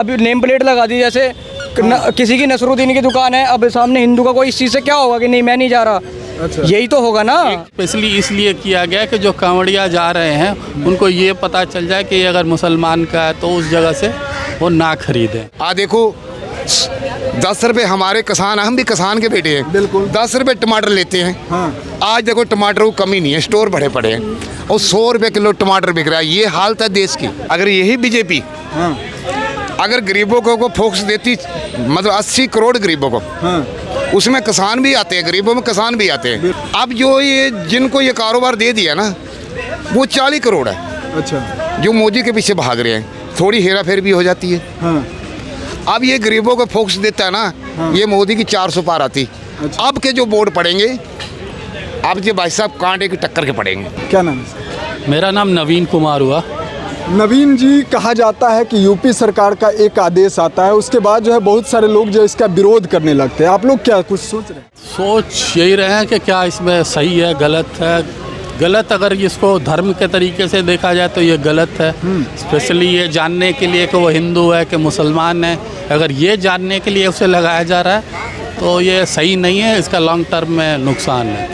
अभी name plate लगा दी, जैसे किसी की नसरुद्दीन की दुकान है, अब सामने हिंदू का कोई, इस चीज़ से क्या होगा कि नहीं मैं नहीं जा रहा। अच्छा। यही तो होगा ना। स्पेशली इसलिए किया गया कि जो कांवड़िया जा रहे हैं उनको ये पता चल जाए कि अगर मुसलमान का है तो उस जगह से वो ना खरीदें। देखो 10 रुपए हमारे किसान, हम भी किसान के बेटे हैं, बिल्कुल 10 रुपए टमाटर लेते हैं। हाँ। आज देखो टमाटर को कमी नहीं है, स्टोर भरे पड़े हैं और 100 रुपए किलो टमाटर बिक रहा है। ये हालत है देश की। अगर यही बीजेपी अगर गरीबों को फोकस देती, मतलब 80 करोड़ गरीबों को, उसमें किसान भी आते हैं, गरीबों में किसान भी आते हैं। अब जो ये जिनको ये कारोबार दे दिया ना, वो 40 करोड़ है। अच्छा। जो मोदी के पीछे भाग रहे हैं, थोड़ी हेरा फेर भी हो जाती है। हाँ। अब ये गरीबों को फोकस देता है ना। हाँ। ये मोदी की 400 पार आती। अच्छा। अब के जो वोट पड़ेंगे, अब ये भाई साहब कांटे की टक्कर के पड़ेंगे। क्या नाम है? मेरा नाम नवीन कुमार हुआ। नवीन जी, कहा जाता है कि यूपी सरकार का एक आदेश आता है, उसके बाद जो है बहुत सारे लोग जो इसका विरोध करने लगते हैं। आप लोग क्या कुछ सोच रहे हैं? सोच यही रहे हैं कि क्या इसमें सही है गलत है। गलत अगर इसको धर्म के तरीके से देखा जाए तो ये गलत है। स्पेशली ये जानने के लिए कि वो हिंदू है कि मुसलमान है, अगर ये जानने के लिए उसे लगाया जा रहा है तो ये सही नहीं है, इसका लॉन्ग टर्म में नुकसान है।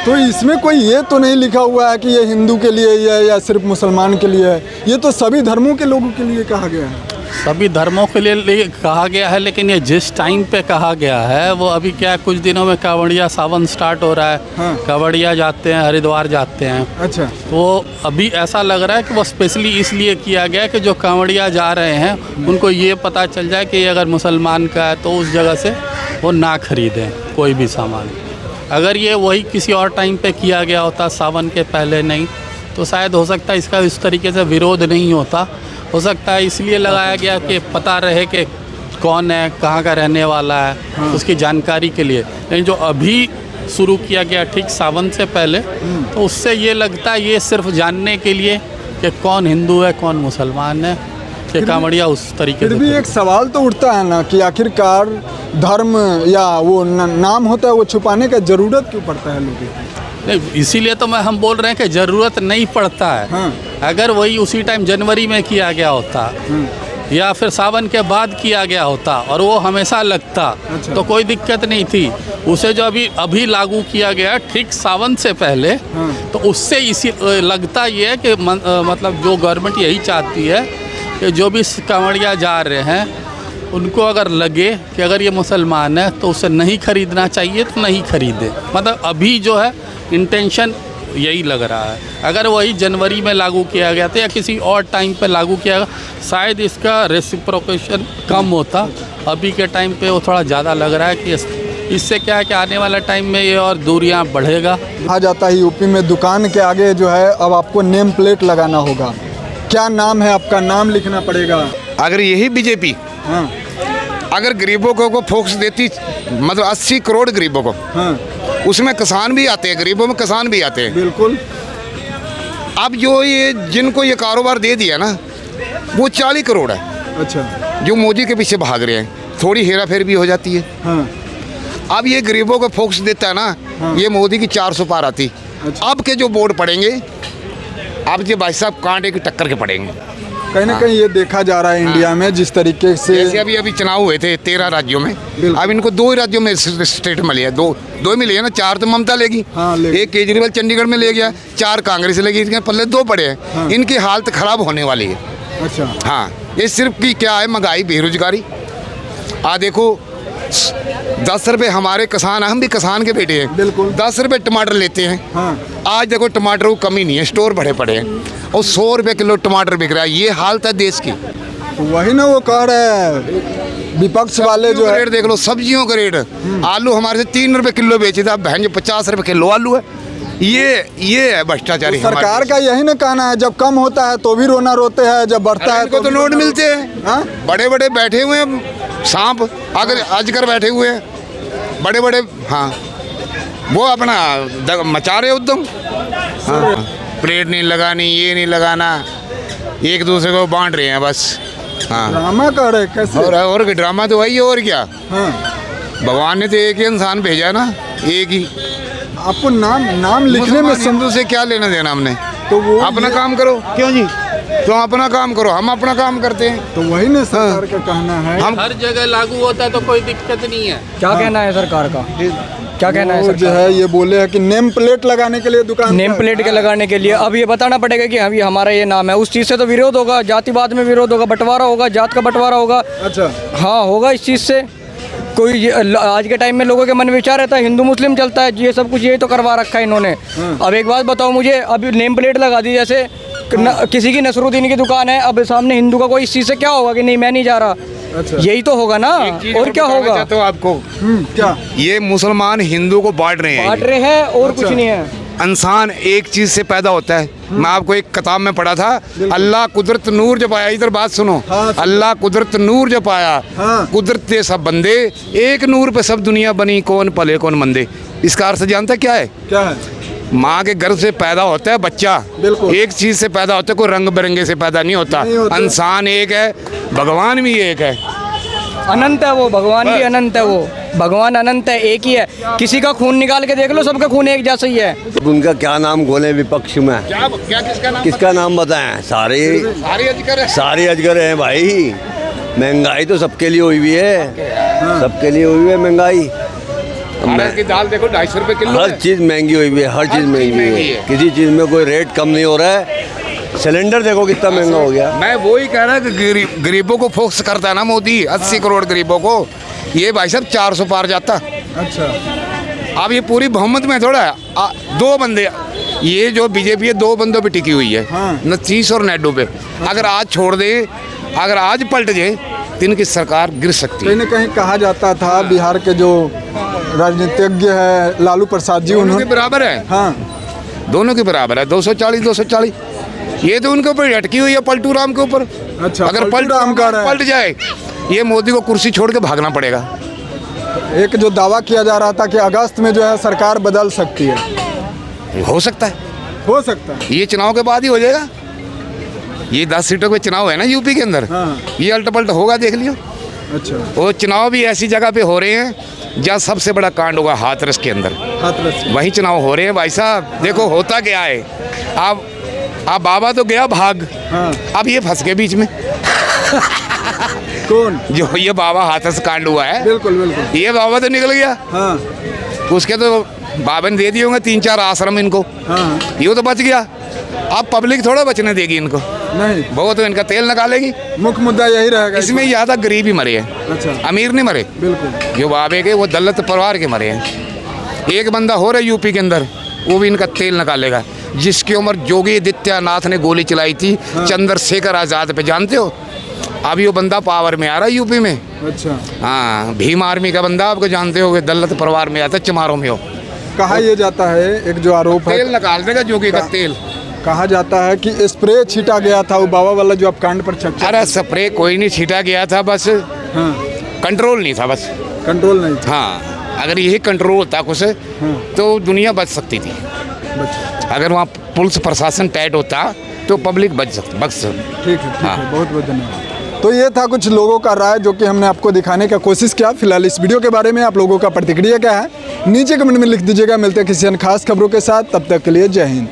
तो इसमें कोई ये तो नहीं लिखा हुआ है कि ये हिंदू के लिए है या सिर्फ मुसलमान के लिए है? ये तो सभी धर्मों के लोगों के लिए कहा गया है। सभी धर्मों के लिए कहा गया है, लेकिन ये जिस टाइम पे कहा गया है वो अभी क्या है, कुछ दिनों में कांवड़िया सावन स्टार्ट हो रहा है। हाँ। कांवड़िया जाते हैं, हरिद्वार जाते हैं। अच्छा। तो अभी ऐसा लग रहा है कि वो स्पेशली इसलिए किया गया कि जो कांवड़िया जा रहे हैं उनको ये पता चल जाए कि अगर मुसलमान का है तो उस जगह से वो ना खरीदें कोई भी सामान। अगर ये वही किसी और टाइम पे किया गया होता, सावन के पहले नहीं, तो शायद हो सकता है इसका इस तरीके से विरोध नहीं होता। हो सकता है इसलिए लगाया गया कि पता रहे कि कौन है, कहाँ का रहने वाला है। हाँ। उसकी जानकारी के लिए। लेकिन जो अभी शुरू किया गया ठीक सावन से पहले, तो उससे ये लगता है ये सिर्फ जानने के लिए कि कौन हिंदू है कौन मुसलमान है, कि कांवड़िया उस तरीके से। फिर भी एक सवाल तो उठता है ना कि आखिरकार धर्म या वो नाम होता है वो छुपाने का ज़रूरत क्यों पड़ता है लोगों को? नहीं, इसीलिए तो हम बोल रहे हैं कि ज़रूरत नहीं पड़ता है। हाँ। अगर वही उसी टाइम जनवरी में किया गया होता या फिर सावन के बाद किया गया होता और वो हमेशा लगता। अच्छा। तो कोई दिक्कत नहीं थी। उसे जो अभी लागू किया गया ठीक सावन से पहले। हाँ। तो उससे इसी लगता ये है कि मतलब जो गवर्नमेंट यही चाहती है कि जो भी कांवड़िया जा रहे हैं उनको अगर लगे कि अगर ये मुसलमान है तो उसे नहीं खरीदना चाहिए तो नहीं खरीदे। मतलब अभी जो है इंटेंशन यही लग रहा है। अगर वही जनवरी में लागू किया गया था या किसी और टाइम पे लागू किया गया, शायद इसका रेसिप्रोकेशन कम होता। अभी के टाइम पे वो थोड़ा ज़्यादा लग रहा है कि इससे क्या है कि आने वाला टाइम में ये और दूरियां बढ़ेगा। कहा जाता है यूपी में दुकान के आगे जो है अब आपको नेम प्लेट लगाना होगा। क्या नाम है आपका? नाम लिखना पड़ेगा। अगर यही बीजेपी अगर गरीबों को फोकस देती, मतलब 80 करोड़ गरीबों को, उसमें किसान भी आते हैं, गरीबों में किसान भी आते हैं। बिल्कुल। अब जो ये जिनको ये कारोबार दे दिया ना, वो 40 करोड़ है। अच्छा। जो मोदी के पीछे भाग रहे हैं, थोड़ी हेरा फेर भी हो जाती है। हाँ। अब ये गरीबों को फोकस देता है ना। हाँ। ये मोदी की 400 पार आती। अच्छा। अब के जो वोट पड़ेंगे, अब ये भाई साहब कांटे की टक्कर के पड़ेंगे। कहीं ना कहीं ये देखा जा रहा है इंडिया में जिस तरीके से, जैसे अभी चुनाव हुए थे 13 राज्यों में, अब इनको 2 ही राज्यों में स्टेट मिली है। दो मिली है ना, 4 तो ममता लेगी। हाँ, एक केजरीवाल चंडीगढ़ में ले गया, 4 कांग्रेस लेगी, इनके पल्ले 2 पड़े हैं। हाँ। इनकी हालत खराब होने वाली है। अच्छा। हाँ, ये सिर्फ की क्या है, महंगाई, बेरोजगारी। देखो 10 रुपए हमारे किसान, हम भी किसान के बेटे हैं, बिल्कुल 10 रुपए टमाटर लेते हैं। हाँ। आज देखो टमाटर को कमी नहीं है, स्टोर भरे पड़े हैं और 100 रुपए किलो टमाटर बिक रहा है। ये हालत है देश की। तो वही ना वो कह रहे हैं विपक्ष वाले जो रेट देख लो, सब्जियों का रेट। आलू हमारे से 3 रुपए किलो बेचे था, बहन जो 50 रुपए किलो आलू है। ये है भ्रष्टाचारी। तो सरकार का यही ना कहना है, जब कम होता है तो भी रोना रोते हैं, जब बढ़ता है तो नोट मिलते हैं। बड़े बड़े बैठे हुए हैं सांप अजगर बैठे हुए हैं, बड़े बड़े। हाँ, वो अपना मचा रहे उद्यम। हाँ, प्लेट नहीं लगानी, ये नहीं लगाना, एक दूसरे को बांट रहे हैं बस। हाँ, ड्रामा कर रहे कैसे? और ड्रामा तो वही है, और क्या। हाँ। भगवान ने तो एक ही इंसान भेजा ना, एक ही। आपको नाम लिखने में हिंदू से क्या लेना देना हमने? तो वो अपना काम करो। क्यों जी? तो अपना काम करो, हम अपना काम करते हैं। तो वही ना सरकार का कहना है। हम हर जगह लागू होता है तो कोई दिक्कत नहीं है। क्या कहना है सरकार का? क्या कहना है वो जो सरकार? है ये बोले है कि नेम प्लेट लगाने के लिए दुकान नेम प्लेट के लगाने के लिए अब ये बताना पड़ेगा कि अभी हमारा ये नाम है। उस चीज़ से तो विरोध होगा, जातिवाद में विरोध होगा, बंटवारा होगा, जात का बंटवारा होगा। अच्छा हाँ होगा इस चीज़ से। आज के टाइम में लोगों के मन में विचार रहता है हिंदू मुस्लिम चलता है, ये सब कुछ यही तो करवा रखा है इन्होंने। अब एक बात बताओ मुझे, अभी नेम प्लेट लगा दी जैसे किसी की नसरुद्दीन की दुकान है, अब सामने हिंदू का कोई, इस चीज़ से क्या होगा कि नहीं मैं नहीं जा रहा? अच्छा यही तो होगा ना, और क्या होगा? तो आपको क्या ये मुसलमान हिंदू को बांट रहे हैं। बांट रहे हैं और कुछ नहीं है। इंसान एक चीज से पैदा होता है। मैं आपको एक किताब में पढ़ा था, अल्लाह कुदरत नूर जब आया, इधर बात सुनो। हाँ। अल्लाह कुदरत नूर जब आया, हाँ। कुदरत के सब बंदे, एक नूर पे सब दुनिया बनी, कौन पले कौन मंदे। इसका अर्थ जानता क्या है? क्या है? माँ के गर्भ से पैदा होता है बच्चा, बिल्कुल। एक चीज से पैदा होता है, कोई रंग बिरंगे से पैदा नहीं होता। नहीं होता। इंसान एक है, भगवान भी एक है। अनंत है वो, भगवान भी अनंत है वो, भगवान अनंत है, एक ही है। किसी का खून निकाल के देख लो, सबका खून एक जैसा ही है। उनका क्या नाम खोले विपक्ष में? क्या किसका नाम बताएं? सारे सारे अजगर हैं भाई। महंगाई तो सबके लिए हुई हुई है, सबके लिए हुई हुई है महंगाई। अरहर की दाल देखो 250 रुपए किलो हर है। चीज़ महंगी हुई हुई है, हर चीज़ महंगी हुई है। किसी चीज़ में कोई रेट कम नहीं हो रहा है। सिलेंडर देखो कितना महंगा हो गया। मैं वही कह रहा कि गरीबों को फोकस करता है ना मोदी, 80 करोड़ गरीबों को। ये भाई साहब 400 पार जाता। अच्छा अब ये पूरी बहुमत में थोड़ा है। दो बंदे, ये जो बीजेपी है, दो बंदों पे टिकी हुई है, हाँ। नीतीश और नायडू पे। अगर आज छोड़ दे, अगर आज पलट जाए तो इनकी सरकार गिर सकती है। कहीं न कहीं कहा जाता था बिहार के जो राजनीतिज्ञ है लालू प्रसाद जी, दोनों के उन्होंने बराबर है, हाँ दोनों के बराबर है। 240 ये तो उनके ऊपर अटकी हुई है, पलटू राम के ऊपर। अच्छा, अगर पलटू राम का है। पलट जाए, ये मोदी को कुर्सी छोड़ के भागना पड़ेगा। एक जो दावा किया जा रहा था कि अगस्त में जो है सरकार बदल सकती है। हो सकता है, हो सकता है। ये चुनाव के बाद ही हो जाएगा। ये 10 सीटों पे चुनाव है ना यूपी के अंदर, हाँ। ये अल्ट पलट होगा, देख लियो। अच्छा वो चुनाव भी ऐसी जगह पे हो रहे हैं जहाँ सबसे बड़ा कांड होगा, हाथरस के अंदर। हाथरस वही चुनाव हो रहे हैं भाई साहब। देखो होता क्या है, अब बाबा तो गया भाग, हाँ। अब ये फंस गए बीच में। कौन? जो ये बाबा हाथरस कांड हुआ है, बिल्कुल बिल्कुल। ये बाबा तो निकल गया, हाँ उसके तो बाबा ने दे दिए होंगे 3-4 आश्रम इनको, हाँ ये तो बच गया। अब पब्लिक थोड़ा बचने देगी इनको, नहीं, वो तो इनका तेल निकालेगी। मुख्य मुद्दा यही रहेगा इसमें ज़्यादा गरीब ही मरे हैं, अच्छा अमीर नहीं मरे। बिल्कुल। जो बाबे के वो दलित परिवार के मरे हैं। एक बंदा हो रहा है यूपी के अंदर, वो भी इनका तेल निकालेगा, जिसकी उम्र योगी आदित्यनाथ ने गोली चलाई थी चंद्रशेखर आज़ाद पे, जानते हो? अभी वो बंदा पावर में आ रहा है यूपी में। अच्छा हाँ, भीम आर्मी का बंदा, आपको जानते हो, दलित परिवार में आता है, चमारों में हो। कहा यह जाता है, एक जो आरोप है, तेल निकाल देगा योगी का तेल। कहा जाता है कि स्प्रे छीटा गया था, वो बाबा वाला जो आप कांड पर चर्चा। अरे स्प्रे कोई नहीं छीटा गया था, बस हाँ कंट्रोल नहीं था, बस कंट्रोल नहीं था। हाँ, अगर यही कंट्रोल होता कुछ तो दुनिया बच सकती थी। अगर वहाँ पुलिस प्रशासन टाइट होता तो पब्लिक बच सकती। ठीक है हाँ। बहुत बहुत धन्यवाद। तो ये था कुछ लोगों का राय जो कि हमने आपको दिखाने का कोशिश किया। फिलहाल इस वीडियो के बारे में आप लोगों का प्रतिक्रिया क्या है नीचे कमेंट में लिख दीजिएगा। मिलते हैं किसी अन्य खास खबरों के साथ, तब तक के लिए जय हिंद।